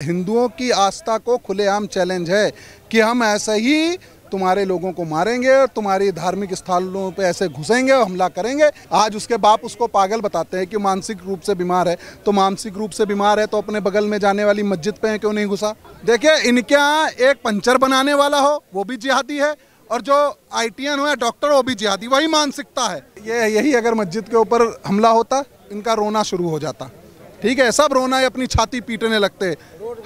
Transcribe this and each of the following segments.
हिंदुओं की आस्था को खुलेआम चैलेंज है कि हम ऐसे ही तुम्हारे लोगों को मारेंगे और तुम्हारी धार्मिक स्थलों पे ऐसे घुसेंगे और हमला करेंगे। आज उसके बाप उसको पागल बताते हैं कि मानसिक रूप से बीमार है। तो मानसिक रूप से बीमार है तो अपने बगल में जाने वाली मस्जिद पे क्यों नहीं घुसा? देखिए, इनके यहाँ एक पंचर बनाने वाला हो वो भी जिहादी है और जो ITN हो या डॉक्टर वो भी जिहादी, वही मानसिकता है। यही अगर मस्जिद के ऊपर हमला होता इनका रोना शुरू हो जाता। ठीक है, सब रोना है, अपनी छाती पीटने लगते,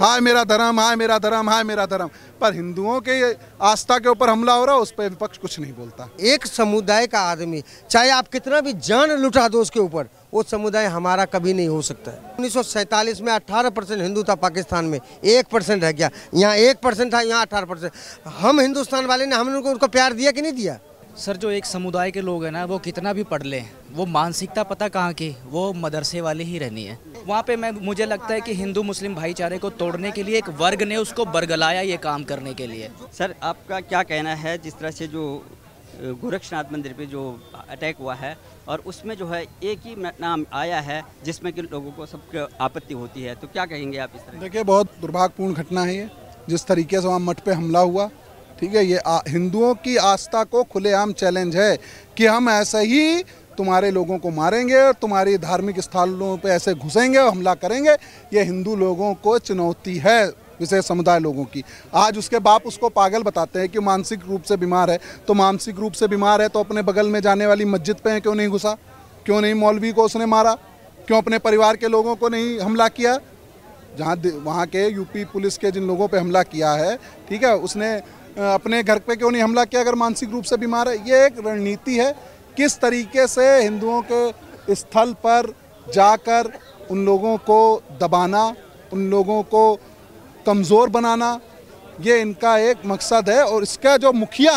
हाय मेरा धर्म, हाय मेरा धर्म, हाय मेरा धर्म। पर हिंदुओं के आस्था के ऊपर हमला हो रहा है, उस पर विपक्ष कुछ नहीं बोलता। एक समुदाय का आदमी चाहे आप कितना भी जान लुटा दो उसके ऊपर, वो समुदाय हमारा कभी नहीं हो सकता है। 1947 में 18% हिंदू था पाकिस्तान में, 1% रह गया। यहाँ 1% था, यहाँ 18%। हम हिंदुस्तान वाले ने हम लोगों को उनको प्यार दिया कि नहीं दिया? सर, जो एक समुदाय के लोग हैं ना, वो कितना भी पढ़ लें, वो मानसिकता पता कहाँ की, वो मदरसे वाली ही रहनी है। वहाँ पे मुझे लगता है कि हिंदू मुस्लिम भाईचारे को तोड़ने के लिए एक वर्ग ने उसको बरगलाया ये काम करने के लिए। सर, आपका क्या कहना है जिस तरह से जो गोरक्षनाथ मंदिर पे जो अटैक हुआ है और उसमें जो है एक ही नाम आया है जिसमें कि लोगों को सबको आपत्ति होती है, तो क्या कहेंगे आप इस तरह? देखिए, बहुत दुर्भाग्यपूर्ण घटना है ये, जिस तरीके से वहाँ मठ पे हमला हुआ। ठीक है, ये हिंदुओं की आस्था को खुलेआम चैलेंज है कि हम ऐसे ही तुम्हारे लोगों को मारेंगे और तुम्हारी धार्मिक स्थलों पे ऐसे घुसेंगे और हमला करेंगे। ये हिंदू लोगों को चुनौती है, विशेष समुदाय लोगों की। आज उसके बाप उसको पागल बताते हैं कि मानसिक रूप से बीमार है। तो मानसिक रूप से बीमार है तो अपने बगल में जाने वाली मस्जिद पे क्यों नहीं घुसा? क्यों नहीं मौलवी को उसने मारा? क्यों अपने परिवार के लोगों को नहीं हमला किया? जहाँ वहाँ के यूपी पुलिस के जिन लोगों पर हमला किया है, ठीक है, उसने अपने घर पे क्यों नहीं हमला किया अगर मानसिक रूप से बीमार है? ये एक रणनीति है, किस तरीके से हिंदुओं के स्थल पर जाकर उन लोगों को दबाना, उन लोगों को कमज़ोर बनाना, ये इनका एक मकसद है। और इसका जो मुखिया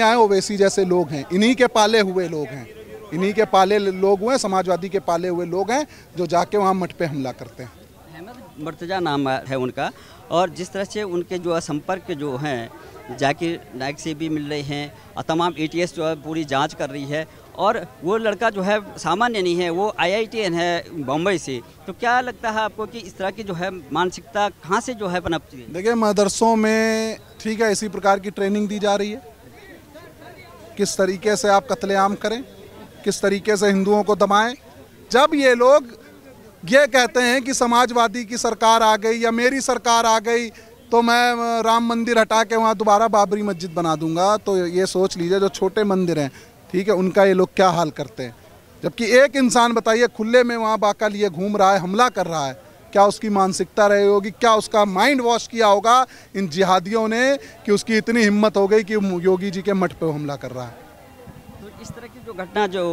हैं ओवैसी जैसे लोग हैं, इन्हीं के पाले हुए लोग हैं, इन्हीं के पाले लोग हुए, समाजवादी के पाले हुए लोग हैं जो जाके वहाँ मठ पे हमला करते हैं। अहमद मुर्तजा नाम है उनका, और जिस तरह से उनके जो संपर्क जो हैं जाकिर नाइक से भी मिल रहे हैं और तमाम ATS जो है पूरी जांच कर रही है। और वो लड़का जो है सामान्य नहीं है, वो IITN है बम्बई से। तो क्या लगता है आपको कि इस तरह की जो है मानसिकता कहाँ से जो है पनपती है? देखिए, मदरसों में ठीक है इसी प्रकार की ट्रेनिंग दी जा रही है, किस तरीके से आप कत्लेआम करें, किस तरीके से हिंदुओं को दबाएं। जब ये लोग ये कहते हैं कि समाजवादी की सरकार आ गई या मेरी सरकार आ गई तो मैं राम मंदिर हटा के वहाँ दोबारा बाबरी मस्जिद बना दूंगा, तो ये सोच लीजिए जो छोटे मंदिर हैं, ठीक है, उनका ये लोग क्या हाल करते हैं। जबकि एक इंसान बताइए खुले में वहाँ बाका लिए घूम रहा है, हमला कर रहा है, क्या उसकी मानसिकता रही होगी, क्या उसका माइंड वॉश किया होगा इन जिहादियों ने कि उसकी इतनी हिम्मत हो गई कि योगी जी के मठ पे हमला कर रहा है। इस तरह की जो घटना जो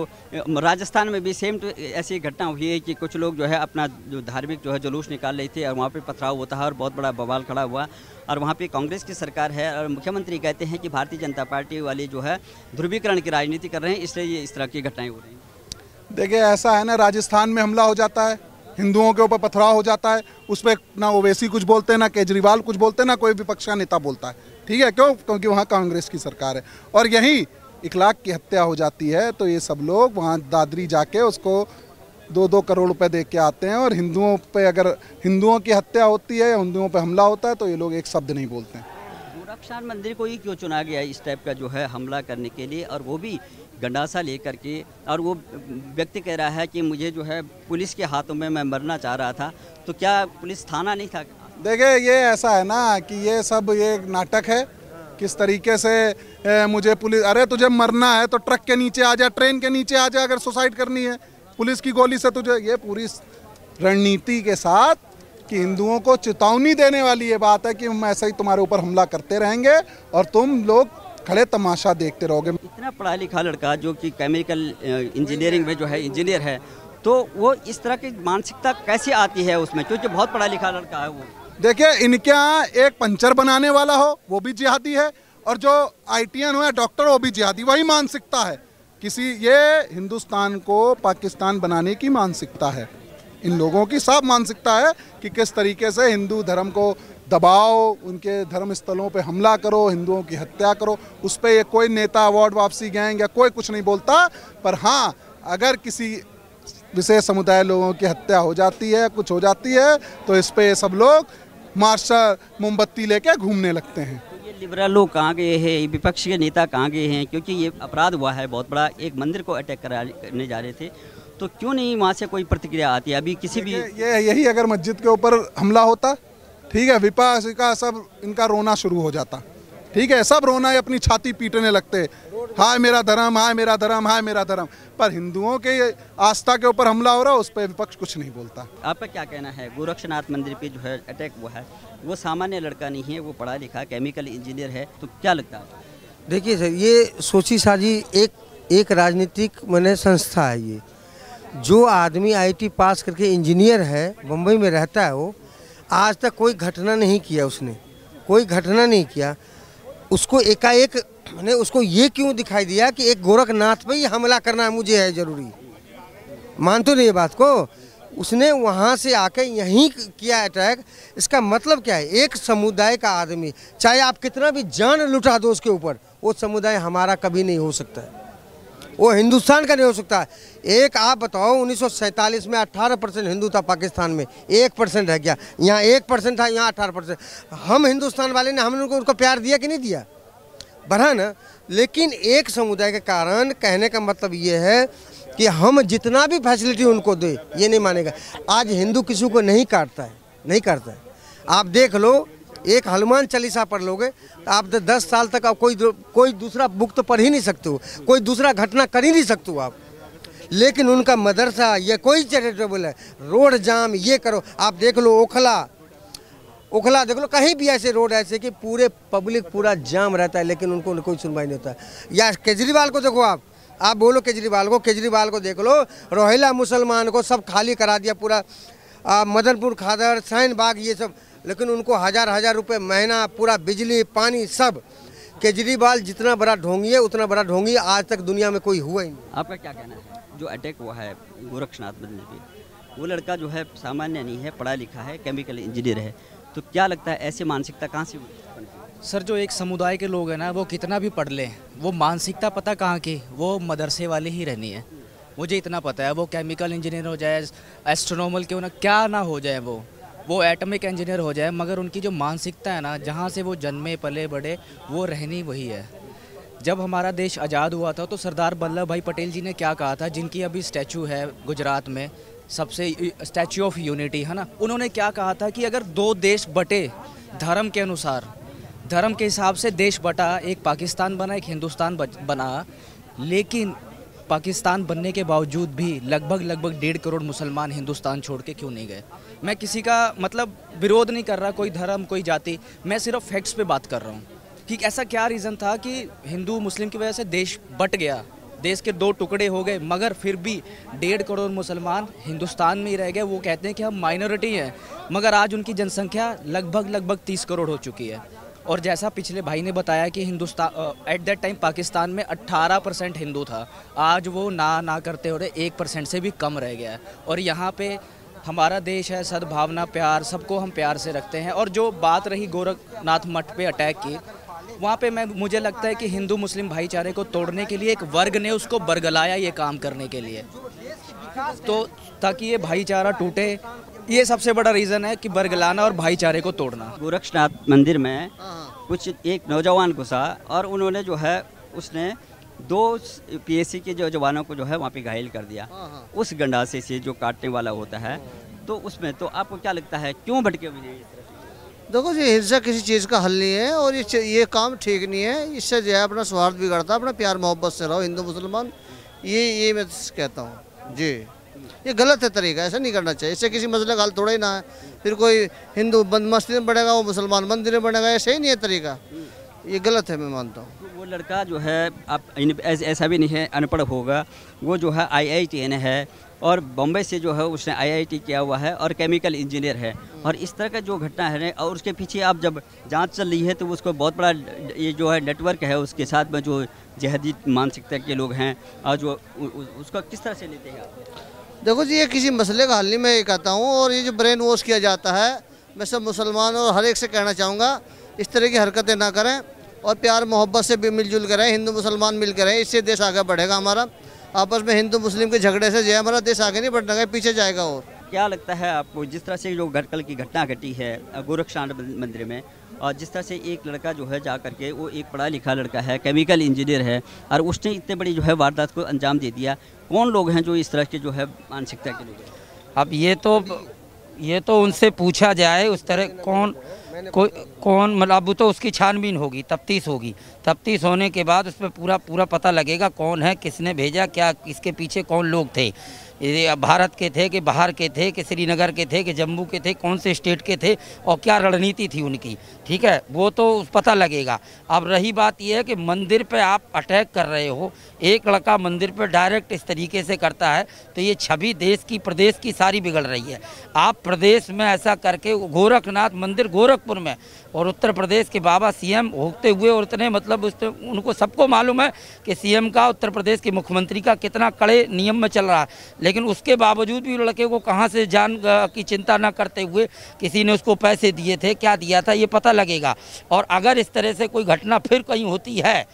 राजस्थान में भी सेम तो ऐसी घटना हुई है कि कुछ लोग जो है अपना जो धार्मिक जो है जुलूस निकाल रहे थे और वहाँ पे पथराव होता है और बहुत बड़ा बवाल खड़ा हुआ। और वहाँ पे कांग्रेस की सरकार है और मुख्यमंत्री कहते हैं कि भारतीय जनता पार्टी वाले जो है ध्रुवीकरण की राजनीति कर रहे हैं, इसलिए ये इस तरह की घटनाएं हो रही हैं। देखिए, ऐसा है ना, राजस्थान में हमला हो जाता है, हिंदुओं के ऊपर पथराव हो जाता है, उस पर ना ओवैसी कुछ बोलते हैं, ना केजरीवाल कुछ बोलते हैं, ना कोई विपक्ष का नेता बोलता है। ठीक है, क्यों? क्योंकि वहाँ कांग्रेस की सरकार है। और यही इखलाक की हत्या हो जाती है तो ये सब लोग वहाँ दादरी जाके उसको 2-2 करोड़ रुपए दे के आते हैं। और हिंदुओं पे अगर हिंदुओं की हत्या होती है या हिंदुओं पे हमला होता है तो ये लोग एक शब्द नहीं बोलते हैं। गोरक्षनाथ मंदिर को ही क्यों चुना गया इस टाइप का जो है हमला करने के लिए, और वो भी गंडासा लेकर के? और वो व्यक्ति कह रहा है कि मुझे जो है पुलिस के हाथों में मैं मरना चाह रहा था, तो क्या पुलिस थाना नहीं था? देखिए, ये ऐसा है ना कि ये सब ये नाटक है, किस तरीके से मुझे पुलिस, अरे तुझे मरना है तो ट्रक के नीचे आ जा, ट्रेन के नीचे आ जा, अगर सुसाइड करनी है पुलिस की गोली से तुझे। ये पूरी रणनीति के साथ कि हिंदुओं को चेतावनी देने वाली ये बात है कि हम ऐसे ही तुम्हारे ऊपर हमला करते रहेंगे और तुम लोग खड़े तमाशा देखते रहोगे। इतना पढ़ा लिखा लड़का जो कि केमिकल इंजीनियरिंग में जो है इंजीनियर है, तो वो इस तरह की मानसिकता कैसे आती है उसमें, क्योंकि बहुत पढ़ा लिखा लड़का है वो। देखिए, इनके यहाँ एक पंचर बनाने वाला हो वो भी जिहादी है और जो ITN हो या डॉक्टर वो भी जिहादी, वही मानसिकता है। ये हिंदुस्तान को पाकिस्तान बनाने की मानसिकता है। इन लोगों की साफ मानसिकता है कि किस तरीके से हिंदू धर्म को दबाओ, उनके धर्म स्थलों पे हमला करो, हिंदुओं की हत्या करो। उस पर कोई नेता अवार्ड वापसी गैंग या कोई कुछ नहीं बोलता। पर हाँ, अगर किसी विशेष समुदाय लोगों की हत्या हो जाती है, कुछ हो जाती है, तो इस पे सब लोग मार्शल मोमबत्ती लेके घूमने लगते हैं। तो ये लिबरल लोग कहाँ गए हैं, विपक्ष के नेता कहाँ गए हैं? क्योंकि ये अपराध हुआ है बहुत बड़ा, एक मंदिर को अटैक करने जा रहे थे, तो क्यों नहीं वहाँ से कोई प्रतिक्रिया आती है? अभी किसी भी यही अगर मस्जिद के ऊपर हमला होता, ठीक है, विपक्ष का सब इनका रोना शुरू हो जाता, ठीक है, सब रोना है, अपनी छाती पीटने लगते, हाय मेरा धर्म, हाय मेरा धर्म, हाय मेरा धर्म। पर हिंदुओं के आस्था के ऊपर हमला हो रहा है, उस पर विपक्ष कुछ नहीं बोलता। आपका क्या कहना है? गोरक्षनाथ मंदिर पे जो है अटैक हुआ है, वो सामान्य लड़का नहीं है, वो पढ़ा लिखा केमिकल इंजीनियर है, तो क्या लगता है? देखिए सर, ये सोची साजी एक राजनीतिक माने संस्था है। ये जो आदमी आईटी पास करके इंजीनियर है, मुंबई में रहता है, वो आज तक कोई घटना नहीं किया, उसने कोई घटना नहीं किया। उसको एकाएक मैंने उसको ये क्यों दिखाई दिया कि एक गोरखनाथ पे ही हमला करना मुझे है ज़रूरी? मानते नहीं ये बात को? उसने वहाँ से आके यहीं किया अटैक। इसका मतलब क्या है? एक समुदाय का आदमी, चाहे आप कितना भी जान लुटा दो उसके ऊपर, वो समुदाय हमारा कभी नहीं हो सकता है, वो हिंदुस्तान का नहीं हो सकता। एक आप बताओ, 1947 में 18% हिंदू था पाकिस्तान में, 1% रह गया। यहाँ 1% था, यहाँ 18%। हम हिंदुस्तान वाले ने हमने उनको प्यार दिया कि नहीं दिया? बढ़ा ना। लेकिन एक समुदाय के कारण, कहने का मतलब ये है कि हम जितना भी फैसिलिटी उनको दे, ये नहीं मानेगा। आज हिंदू किसी को नहीं काटता है, नहीं करता है। आप देख लो, एक हनुमान चालीसा पढ़ लोगे तो आप 10 साल तक आप कोई दूसरा बुक तो पढ़ ही नहीं सकते हो, कोई दूसरा घटना कर ही नहीं सकते हो आप। लेकिन उनका मदरसा, ये कोई चैरिटेबल है, रोड जाम ये करो। आप देख लो ओखला देख लो, कहीं भी ऐसे रोड ऐसे कि पूरे पब्लिक पूरा जाम रहता है, लेकिन उनको कोई सुनवाई नहीं होता। या केजरीवाल को देखो, आप बोलो केजरीवाल को देख लो, रोहिला मुसलमान को सब खाली करा दिया पूरा, मदनपुर खादर, शाहीन बाग, ये सब। लेकिन उनको हजार रुपए महीना, पूरा बिजली पानी सब। केजरीवाल जितना बड़ा ढोंगी है, उतना बड़ा ढोंगी आज तक दुनिया में कोई हुआ ही नहीं। आपका क्या कहना है? जो अटैक हुआ है गोरक्षनाथ मंदिर पे, वो लड़का जो है सामान्य नहीं है, पढ़ा लिखा है, केमिकल इंजीनियर है, तो क्या लगता है ऐसी मानसिकता कहाँ से बनती है? सर, जो एक समुदाय के लोग हैं ना, वो कितना भी पढ़ लें, वो मानसिकता पता कहाँ की, वो मदरसे वाली ही रहनी है। मुझे इतना पता है, वो केमिकल इंजीनियर हो जाए, एस्ट्रोनॉमल क्यों ना क्या ना हो जाए, वो एटॉमिक इंजीनियर हो जाए, मगर उनकी जो मानसिकता है ना, जहाँ से वो जन्मे पले बड़े, वो रहनी वही है। जब हमारा देश आज़ाद हुआ था तो सरदार वल्लभ भाई पटेल जी ने क्या कहा था, जिनकी अभी स्टैचू है गुजरात में, सबसे स्टैचू ऑफ यूनिटी है ना, उन्होंने क्या कहा था कि अगर 2 देश बटे धर्म के अनुसार, धर्म के हिसाब से देश बटा, एक पाकिस्तान बना, एक हिंदुस्तान बना, लेकिन पाकिस्तान बनने के बावजूद भी लगभग 1.5 करोड़ मुसलमान हिंदुस्तान छोड़ के क्यों नहीं गए? मैं किसी का मतलब विरोध नहीं कर रहा, कोई धर्म कोई जाति, मैं सिर्फ फैक्ट्स पे बात कर रहा हूँ कि ऐसा क्या रीज़न था कि हिंदू मुस्लिम की वजह से देश बट गया, देश के 2 टुकड़े हो गए, मगर फिर भी 1.5 करोड़ मुसलमान हिंदुस्तान में ही रह गए। वो कहते हैं कि हम माइनॉरिटी हैं, मगर आज उनकी जनसंख्या लगभग 30 करोड़ हो चुकी है। और जैसा पिछले भाई ने बताया कि Hindustan at that time Pakistan में 18% हिंदू था, आज वो ना करते हो रहे 1% से भी कम रह गया है। और यहाँ पे हमारा देश है, सद्भावना, प्यार, सबको हम प्यार से रखते हैं। और जो बात रही गोरखनाथ मठ पे अटैक की, वहाँ पे मुझे लगता है कि हिंदू मुस्लिम भाईचारे को तोड़ने के लिए एक वर्ग ने उसको बरगलाया ये काम करने के लिए, तो ताकि ये भाईचारा टूटे, ये सबसे बड़ा रीज़न है कि बरगलाना और भाईचारे को तोड़ना। गोरक्षनाथ मंदिर में कुछ एक नौजवान घुसा और उन्होंने जो है उसने 2 PSC के जो जवानों को जो है वहाँ पे घायल कर दिया। उस गंडासे से जो काटने वाला होता है, तो उसमें तो आपको क्या लगता है क्यों भटके हुए हैं? देखो जी, हिंसा किसी चीज़ का हल नहीं है और ये काम ठीक नहीं है। इससे जो है अपना स्वार्थ बिगड़ता है, अपना प्यार मोहब्बत से रहो हिंदू मुसलमान, ये मैं कहता हूँ जी। ये गलत है तरीका, ऐसा नहीं करना चाहिए। इससे किसी मसले का हल थोड़ा ही ना है। फिर कोई हिंदू मस्जिद में बनेगा, वो मुसलमान मंदिर में बनेगा, ऐसा ही नहीं है तरीका, ये गलत है, मैं मानता हूँ। वो लड़का जो है, आप ऐसा भी नहीं है अनपढ़ होगा, वो जो है IITN है और बॉम्बे से जो है उसने IIT किया हुआ है और केमिकल इंजीनियर है। और इस तरह का जो घटना है और उसके पीछे आप जब जांच चल रही है तो उसको बहुत बड़ा ये जो है नेटवर्क है, उसके साथ में जो जिहादी मानसिकता के लोग हैं और जो उसका किस तरह से लेते हैं आप? देखो जी, ये किसी मसले का हल नहीं, मैं ये कहता हूँ। और ये जो ब्रेन वॉश किया जाता है, मैं सब मुसलमान और हर एक से कहना चाहूँगा, इस तरह की हरकतें ना करें और प्यार मोहब्बत से भी मिलजुल कर रहें, हिंदू मुसलमान मिल कर रहें, इससे देश आगे बढ़ेगा हमारा। आपस में हिंदू मुस्लिम के झगड़े से जो है हमारा देश आगे नहीं बढ़ना है, पीछे जाएगा। और क्या लगता है आपको, जिस तरह से जो कल की घटना घटी है गोरक्षनाथ मंदिर में, और जिस तरह से एक लड़का जो है जा करके, वो एक पढ़ा लिखा लड़का है, केमिकल इंजीनियर है, और उसने इतने बड़ी जो है वारदात को अंजाम दे दिया, कौन लोग हैं जो इस तरह के जो है मानसिकता के लोग हैं? अब ये तो उनसे पूछा जाए उस तरह कौन मतलब तो उसकी छानबीन होगी, तफ्तीश होगी। तफ्तीश होने के बाद उस पर पूरा पता लगेगा कौन है, किसने भेजा, क्या इसके पीछे कौन लोग थे, ये भारत के थे कि बाहर के थे कि श्रीनगर के थे कि जम्मू के थे, कौन से स्टेट के थे और क्या रणनीति थी उनकी, ठीक है, वो तो पता लगेगा। अब रही बात ये है कि मंदिर पे आप अटैक कर रहे हो, एक लड़का मंदिर पे डायरेक्ट इस तरीके से करता है, तो ये छवि देश की प्रदेश की सारी बिगड़ रही है। आप प्रदेश में ऐसा करके, गोरखनाथ मंदिर गोरखपुर में, और उत्तर प्रदेश के बाबा सीएम होते हुए, और इतने मतलब उनको सबको मालूम है कि सीएम का, उत्तर प्रदेश के मुख्यमंत्री का कितना कड़े नियम में चल रहा है, लेकिन उसके बावजूद भी लड़के को कहाँ से जान की चिंता ना करते हुए किसी ने उसको पैसे दिए थे, क्या दिया था, ये पता लगेगा। और अगर इस तरह से कोई घटना फिर कहीं होती है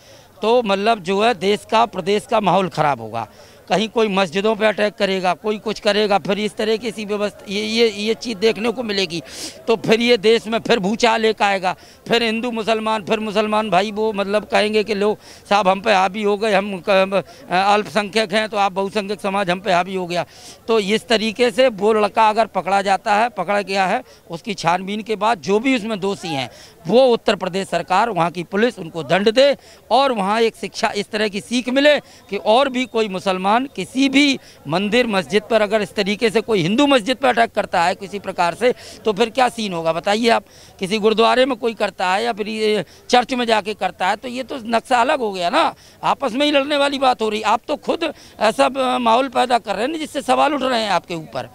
तो मतलब जो है देश का, प्रदेश का माहौल ख़राब होगा। कहीं कोई मस्जिदों पे अटैक करेगा, कोई कुछ करेगा, फिर इस तरह की सी व्यवस्था ये चीज़ देखने को मिलेगी, तो फिर ये देश में फिर भूचाल एक आएगा। फिर हिंदू मुसलमान, फिर मुसलमान भाई वो मतलब कहेंगे कि लो साहब हम पे हावी हो गए, हम अल्पसंख्यक हैं तो आप बहुसंख्यक समाज हम पे हावी हो गया। तो इस तरीके से वो लड़का अगर पकड़ा जाता है, पकड़ा गया है, उसकी छानबीन के बाद जो भी उसमें दोषी हैं वो उत्तर प्रदेश सरकार, वहाँ की पुलिस उनको दंड दे, और वहाँ एक शिक्षा, इस तरह की सीख मिले कि और भी कोई मुसलमान किसी भी मंदिर मस्जिद पर अगर इस तरीके से कोई हिंदू मस्जिद पर अटैक करता है किसी प्रकार से, तो फिर क्या सीन होगा बताइए आप। किसी गुरुद्वारे में कोई करता है या फिर चर्च में जाके करता है, तो ये तो नक्शा अलग हो गया ना, आपस में ही लड़ने वाली बात हो रही। आप तो खुद ऐसा माहौल पैदा कर रहे हैं जिससे सवाल उठ रहे हैं आपके ऊपर,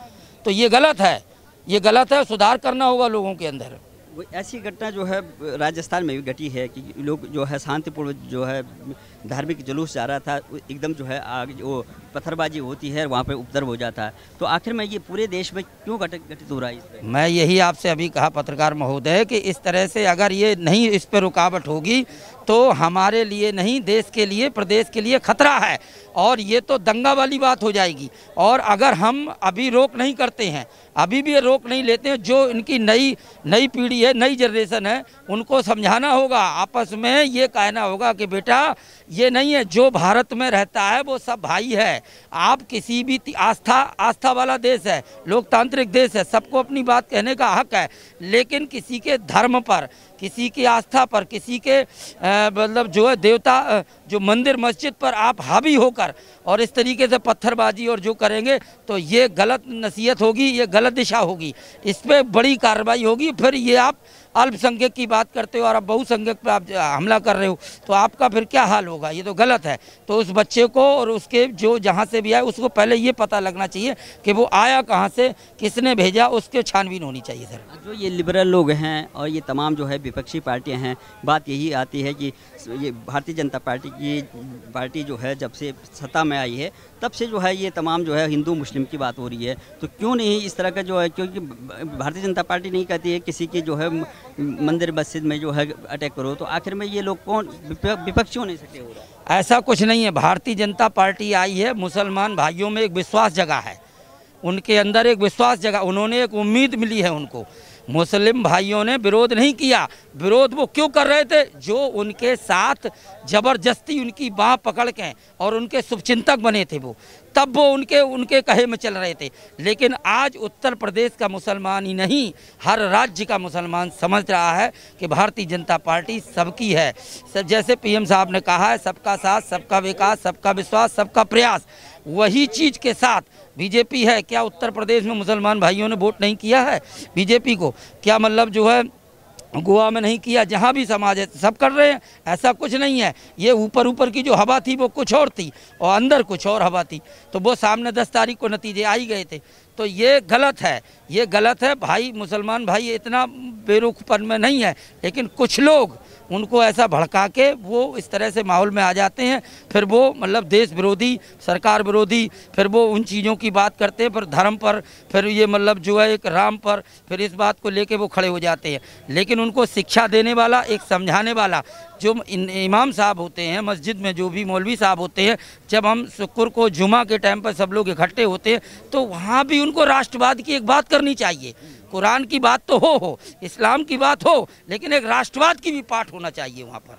तो ये गलत है, ये गलत है, सुधार करना होगा लोगों के अंदर। ऐसी घटना जो है राजस्थान में भी घटी है कि लोग जो है शांतिपूर्ण जो है धार्मिक जुलूस जा रहा था, एकदम जो है आग वो पत्थरबाजी होती है, वहाँ पे उपद्रव हो जाता है। तो आखिर में ये पूरे देश में क्यों घटित हो रहा है? मैं यही आपसे अभी कहा पत्रकार महोदय कि इस तरह से अगर ये नहीं, इस पर रुकावट होगी तो हमारे लिए नहीं, देश के लिए, प्रदेश के लिए खतरा है, और ये तो दंगा वाली बात हो जाएगी। और अगर हम अभी रोक नहीं करते हैं, अभी भी रोक नहीं लेते हैं, जो इनकी नई पीढ़ी है, नई जनरेशन है, उनको समझाना होगा, आपस में ये कहना होगा कि बेटा ये नहीं है, जो भारत में रहता है वो सब भाई है। आप किसी भी आस्था वाला देश है, लोकतांत्रिक देश है, सबको अपनी बात कहने का हक है, लेकिन किसी के धर्म पर, किसी की आस्था पर, किसी के मतलब जो है देवता, जो मंदिर मस्जिद पर आप हावी होकर और इस तरीके से पत्थरबाजी और जो करेंगे तो ये गलत नसीहत होगी, ये गलत दिशा होगी, इस पर बड़ी कार्रवाई होगी। फिर ये आप अल्पसंख्यक की बात करते हो और आप बहुसंख्यक पे आप हमला कर रहे हो, तो आपका फिर क्या हाल होगा, ये तो गलत है। तो उस बच्चे को और उसके जो जहाँ से भी आए उसको पहले ये पता लगना चाहिए कि वो आया कहाँ से, किसने भेजा, उसके छानबीन होनी चाहिए। सर जो ये लिबरल लोग हैं और ये तमाम जो है विपक्षी पार्टियां हैं, बात यही आती है कि ये भारतीय जनता पार्टी जो है जब से सत्ता में आई है तब से जो है ये तमाम जो है हिंदू मुस्लिम की बात हो रही है, तो क्यों नहीं इस तरह का जो है, क्योंकि भारतीय जनता पार्टी नहीं कहती है किसी की जो है मंदिर मस्जिद में जो है अटैक करो, तो आखिर में ये लोग कौन विपक्षी होने सकते हो रहा है? ऐसा कुछ नहीं है। भारतीय जनता पार्टी आई है, मुसलमान भाइयों में एक विश्वास जगा है, उनके अंदर एक विश्वास जगा, उन्होंने एक उम्मीद मिली है उनको। मुस्लिम भाइयों ने विरोध नहीं किया। विरोध वो क्यों कर रहे थे? जो उनके साथ ज़बरदस्ती उनकी बाँह पकड़ के और उनके शुभचिंतक बने थे वो, तब वो उनके कहे में चल रहे थे। लेकिन आज उत्तर प्रदेश का मुसलमान ही नहीं, हर राज्य का मुसलमान समझ रहा है कि भारतीय जनता पार्टी सबकी है। जैसे पीएम साहब ने कहा है, सबका साथ, सबका विकास, सबका विश्वास, सबका प्रयास, वही चीज़ के साथ बीजेपी है। क्या उत्तर प्रदेश में मुसलमान भाइयों ने वोट नहीं किया है बीजेपी को? क्या मतलब जो है गोवा में नहीं किया? जहाँ भी समाज है सब कर रहे हैं, ऐसा कुछ नहीं है। ये ऊपर की जो हवा थी वो कुछ और थी और अंदर कुछ और हवा थी, तो वो सामने 10 तारीख को नतीजे आ ही गए थे। तो ये गलत है, ये गलत है भाई। मुसलमान भाई इतना बेरुखपन में नहीं है, लेकिन कुछ लोग उनको ऐसा भड़का के वो इस तरह से माहौल में आ जाते हैं, फिर वो मतलब देश विरोधी, सरकार विरोधी, फिर वो उन चीज़ों की बात करते हैं, फिर धर्म पर, फिर ये मतलब जो है एक राम पर, फिर इस बात को लेके वो खड़े हो जाते हैं। लेकिन उनको शिक्षा देने वाला, एक समझाने वाला जो इमाम साहब होते हैं मस्जिद में, जो भी मौलवी साहब होते हैं, जब हम शुक्र को जुमा के टाइम पर सब लोग इकट्ठे होते हैं तो वहाँ भी उनको राष्ट्रवाद की एक बात करनी चाहिए। कुरान की बात तो हो, इस्लाम की बात हो, लेकिन एक राष्ट्रवाद की भी पाठ होना चाहिए वहाँ पर।